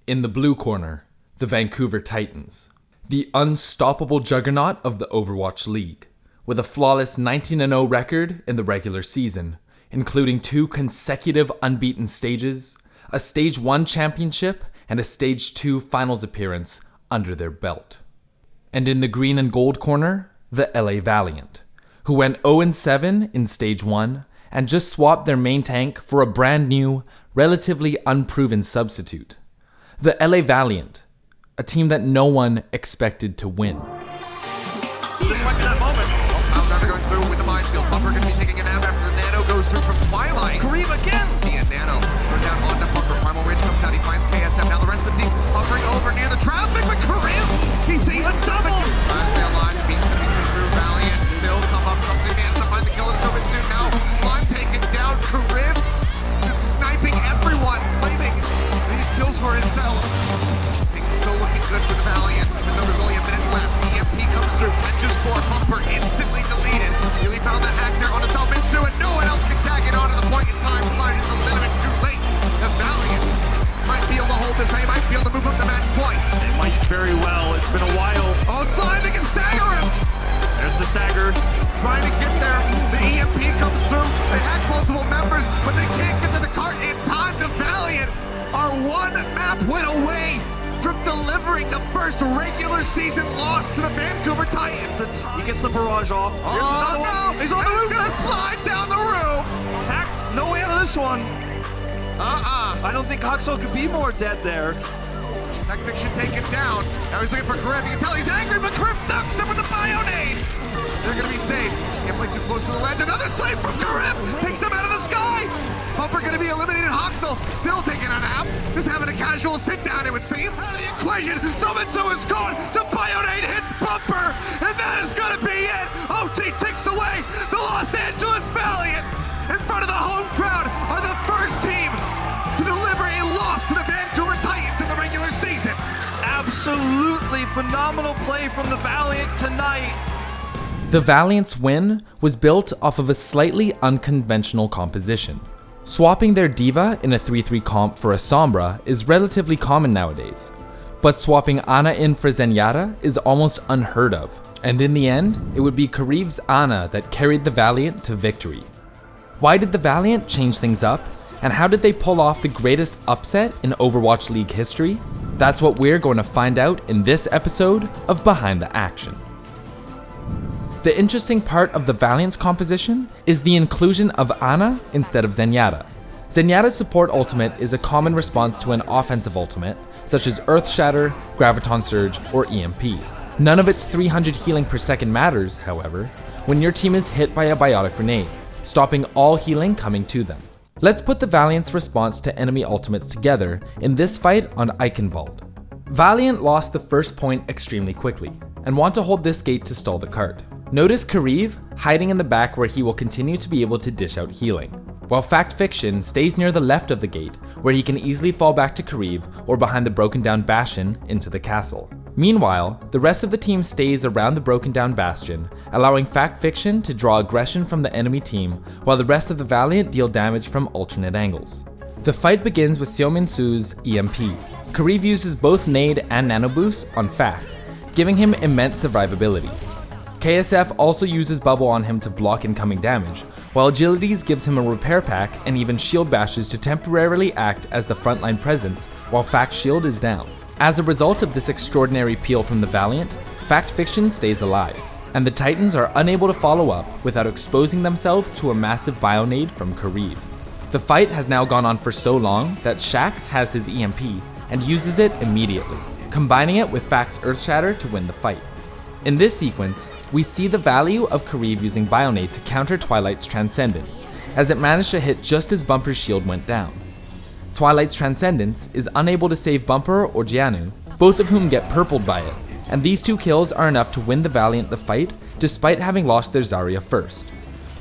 In the blue corner, the Vancouver Titans, the unstoppable juggernaut of the Overwatch League, with a flawless 19-0 record in the regular season, including 2 consecutive unbeaten stages, a Stage 1 championship, and a Stage 2 finals appearance under their belt. And in the green and gold corner, the LA Valiant, who went 0-7 in Stage 1 and just swapped their main tank for a brand new, relatively unproven substitute. The LA Valiant, a team that no one expected to win. This might be that moment. Malgarder going through with the minefield. Bumper going to be taking a nap after the Nano goes through from Twilight. Kariv again. And Nano thrown down onto Bumper. Primal Ridge comes out. He finds KSM. Now the rest of the team hovering over near the traffic. But Kariv, he saves himself. Stay alive. Beats the beat through Valiant. Still come up. Comes in. Manages to find the killer so soon. Now Slime taken down. Kariv just sniping everyone. Claiming these kills for himself. Still looking good for Valiant, even though there's only a minute left. EMP comes through, catches for Bumper, instantly deleted. Really found the hack there on himself, Mitsu, and no one else can tag it on to the point in time. Slide is a little bit too late. The Valiant might be able to hold this, they might be able to move up the match point. It might very well, it's been a while. Oh, Slide, they can stagger him! There's the stagger. Trying to get there, the EMP comes through, they hack multiple members, but they can't get to the cart in time. The Valiant are 1 map win away from delivering the first regular season loss to the Vancouver Titans. He gets the barrage off. Oh no! He's on the roof, gonna slide down the roof! Hacked, no way out of this one. I don't think Akshon could be more dead there. That Fiction taken down. Now he's looking for Kariv. You can tell he's angry, but Kariv ducks him with the Bionade. They're gonna be safe. Can't play too close to the ledge. Another save from Kariv! Takes him out of the sky! Bumper gonna be eliminated. Hoxel still taking a nap. Just having a casual sit down, it would seem. Out of the equation, Sumitsu is gone. The Bionade hits Bumper, and that is gonna be it. OT ticks away. The Los Angeles Valiant, in front of the home crowd, are the first team to deliver a loss to the Vancouver Titans in the regular season. Absolutely phenomenal play from the Valiant tonight. The Valiant's win was built off of a slightly unconventional composition. Swapping their Diva in a 3-3 comp for a Sombra is relatively common nowadays, but swapping Ana in for Zenyatta is almost unheard of, and in the end, it would be Kariv's Ana that carried the Valiant to victory. Why did the Valiant change things up, and how did they pull off the greatest upset in Overwatch League history? That's what we're going to find out in this episode of Behind the Action. The interesting part of the Valiant's composition is the inclusion of Ana instead of Zenyatta. Zenyatta's support ultimate is a common response to an offensive ultimate, such as Earth Shatter, Graviton Surge, or EMP. None of its 300 healing per second matters, however, when your team is hit by a biotic grenade, stopping all healing coming to them. Let's put the Valiant's response to enemy ultimates together in this fight on Eichenwald. Valiant lost the first point extremely quickly, and want to hold this gate to stall the cart. Notice Kariv hiding in the back where he will continue to be able to dish out healing, while Fact Fiction stays near the left of the gate where he can easily fall back to Kariv or behind the broken down Bastion into the castle. Meanwhile, the rest of the team stays around the broken down Bastion, allowing Fact Fiction to draw aggression from the enemy team while the rest of the Valiant deal damage from alternate angles. The fight begins with Xiaomin Su's EMP. Kariv uses both Nade and Nano Boost on Fact, giving him immense survivability. KSF also uses Bubble on him to block incoming damage, while Agilities gives him a repair pack and even shield bashes to temporarily act as the frontline presence while Fact's shield is down. As a result of this extraordinary peel from the Valiant, Fact Fiction stays alive, and the Titans are unable to follow up without exposing themselves to a massive Bionade from Kariv. The fight has now gone on for so long that Shax has his EMP and uses it immediately, combining it with Fact's Earth Shatter to win the fight. In this sequence, we see the value of Kariv using Bionade to counter Twilight's Transcendence, as it managed to hit just as Bumper's shield went down. Twilight's Transcendence is unable to save Bumper or Jianu, both of whom get purpled by it, and these 2 kills are enough to win the Valiant the fight despite having lost their Zarya first.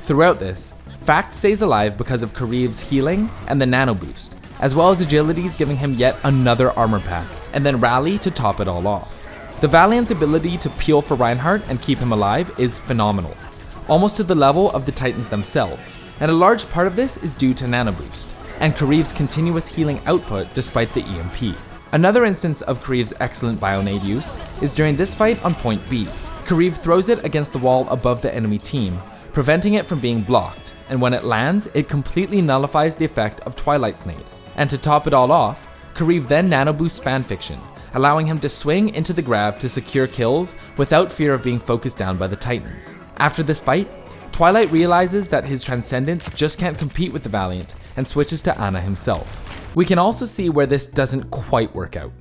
Throughout this, Fact stays alive because of Kariv's healing and the Nano Boost, as well as Agilities giving him yet another armor pack, and then Rally to top it all off. The Valiant's ability to peel for Reinhardt and keep him alive is phenomenal, almost to the level of the Titans themselves, and a large part of this is due to Nano Boost, and Kariv's continuous healing output despite the EMP. Another instance of Kariv's excellent Bionade use is during this fight on point B. Kariv throws it against the wall above the enemy team, preventing it from being blocked, and when it lands, it completely nullifies the effect of Twilight's nade. And to top it all off, Kariv then nano-boosts Fanfiction, allowing him to swing into the grab to secure kills without fear of being focused down by the Titans. After this fight, Twilight realizes that his Transcendence just can't compete with the Valiant and switches to Ana himself. We can also see where this doesn't quite work out.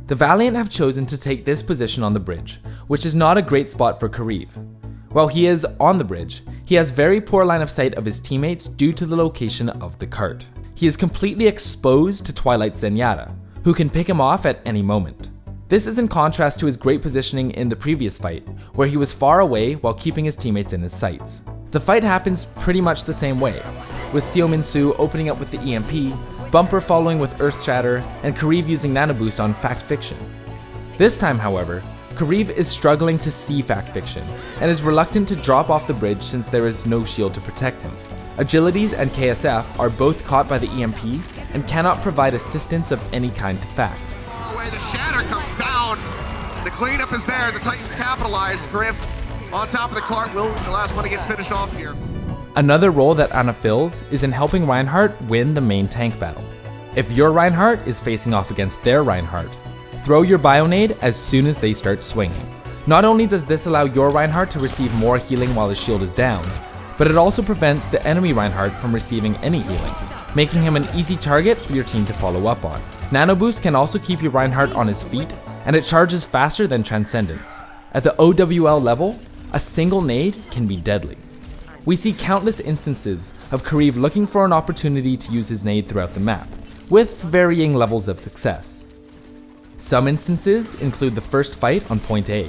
The Valiant have chosen to take this position on the bridge, which is not a great spot for Kariv. While he is on the bridge, he has very poor line of sight of his teammates due to the location of the cart. He is completely exposed to Twilight Zenyatta, who can pick him off at any moment. This is in contrast to his great positioning in the previous fight, where he was far away while keeping his teammates in his sights. The fight happens pretty much the same way, with Xiaominsu opening up with the EMP, Bumper following with Earth Shatter, and Kariv using Nano Boost on Fact Fiction. This time, however, Kariv is struggling to see Fact Fiction, and is reluctant to drop off the bridge since there is no shield to protect him. Agilities and KSF are both caught by the EMP, and cannot provide assistance of any kind to Fact. Away, the Shatter comes down. The cleanup is there. The Titans capitalize. Kariv on top of the cart, will be the last one to get finished off here. Another role that Ana fills is in helping Reinhardt win the main tank battle. If your Reinhardt is facing off against their Reinhardt, throw your Bionade as soon as they start swinging. Not only does this allow your Reinhardt to receive more healing while his shield is down, but it also prevents the enemy Reinhardt from receiving any healing, making him an easy target for your team to follow up on. Nano Boost can also keep your Reinhardt on his feet, and it charges faster than Transcendence. At the OWL level, a single nade can be deadly. We see countless instances of Kariv looking for an opportunity to use his nade throughout the map, with varying levels of success. Some instances include the first fight on point A.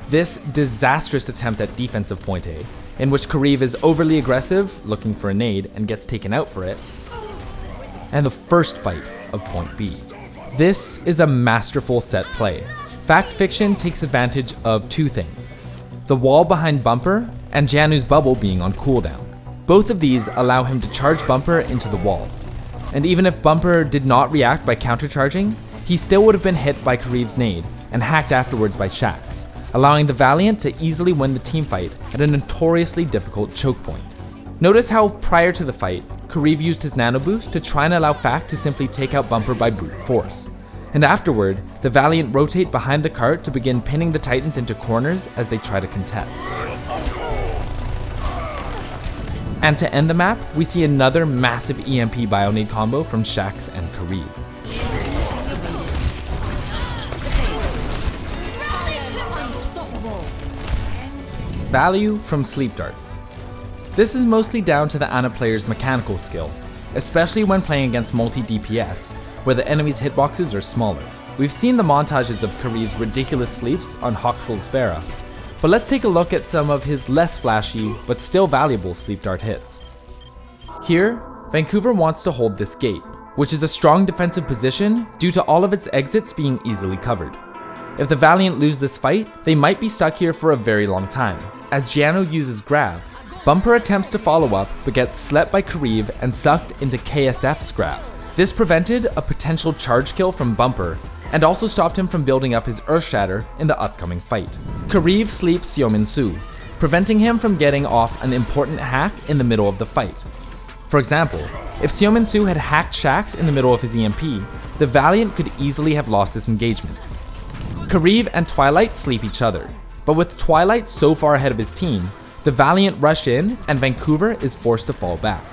This disastrous attempt at defense of point A, in which Kariv is overly aggressive, looking for a nade, and gets taken out for it. And the first fight of point B. This is a masterful set play. Fact Fiction takes advantage of two things: the wall behind Bumper and Jianu's bubble being on cooldown. Both of these allow him to charge Bumper into the wall. And even if Bumper did not react by countercharging, he still would have been hit by Kariv's nade and hacked afterwards by Shax, allowing the Valiant to easily win the teamfight at a notoriously difficult choke point. Notice how prior to the fight, Kariv used his Nano Boost to try and allow Fact to simply take out Bumper by brute force. And afterward, the Valiant rotate behind the cart to begin pinning the Titans into corners as they try to contest. And to end the map, we see another massive EMP Bionade combo from Shax and Kariv. Value from Sleep Darts. This is mostly down to the Ana player's mechanical skill, especially when playing against multi-DPS, where the enemy's hitboxes are smaller. We've seen the montages of Kariv's ridiculous sleeps on Hoxel's Pharah, but let's take a look at some of his less flashy, but still valuable sleep dart hits. Here, Vancouver wants to hold this gate, which is a strong defensive position due to all of its exits being easily covered. If the Valiant lose this fight, they might be stuck here for a very long time. As Jianu uses Grab, Bumper attempts to follow up, but gets slept by Kariv and sucked into KSF's Grab. This prevented a potential charge kill from Bumper, and also stopped him from building up his Earth Shatter in the upcoming fight. Kariv sleeps Xiaominsu, preventing him from getting off an important hack in the middle of the fight. For example, if Xiaominsu had hacked Shax in the middle of his EMP, the Valiant could easily have lost this engagement. Kariv and Twilight sleep each other, but with Twilight so far ahead of his team, the Valiant rush in and Vancouver is forced to fall back.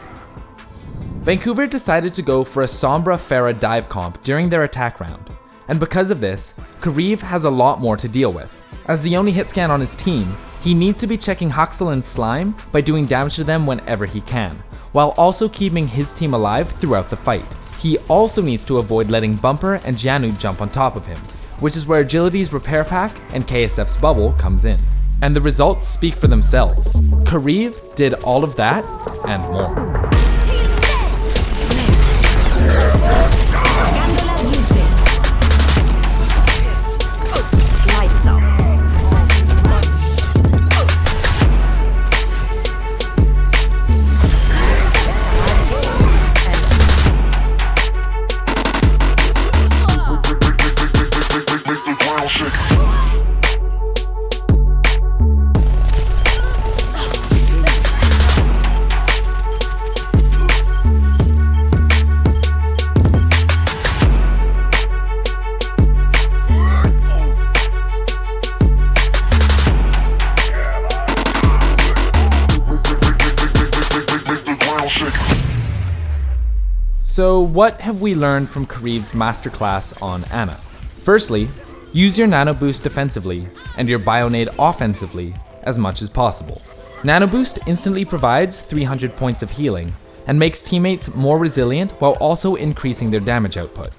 Vancouver decided to go for a Sombra Pharah dive comp during their attack round, and because of this, Kariv has a lot more to deal with. As the only hit scan on his team, he needs to be checking Hoxel and Slime by doing damage to them whenever he can, while also keeping his team alive throughout the fight. He also needs to avoid letting Bumper and Jianu jump on top of him, which is where Agility's Repair Pack and KSF's Bubble comes in. And the results speak for themselves. Kariv did all of that and more. So what have we learned from Kariv's masterclass on Ana? Firstly, use your Nano Boost defensively and your Bionade offensively as much as possible. Nano Boost instantly provides 300 points of healing and makes teammates more resilient while also increasing their damage output.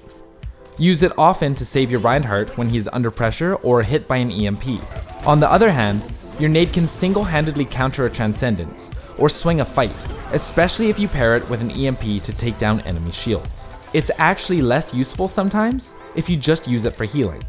Use it often to save your Reinhardt when he is under pressure or hit by an EMP. On the other hand, your nade can single-handedly counter a Transcendence or swing a fight, especially if you pair it with an EMP to take down enemy shields. It's actually less useful sometimes if you just use it for healing.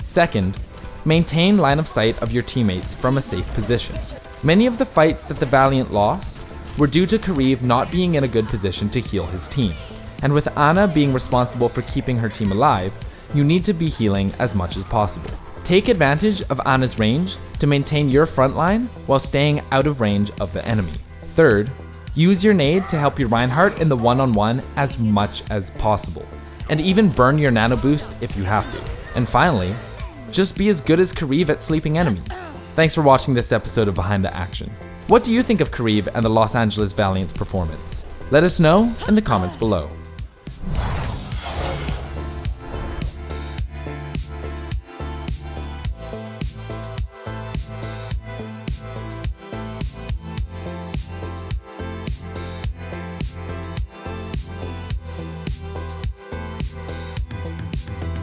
Second, maintain line of sight of your teammates from a safe position. Many of the fights that the Valiant lost were due to Kariv not being in a good position to heal his team. And with Ana being responsible for keeping her team alive, you need to be healing as much as possible. Take advantage of Ana's range to maintain your front line while staying out of range of the enemy. Third, use your nade to help your Reinhardt in the one-on-one as much as possible, and even burn your Nano Boost if you have to. And finally, just be as good as Kariv at sleeping enemies. Thanks for watching this episode of Behind the Action. What do you think of Kariv and the Los Angeles Valiant's performance? Let us know in the comments below.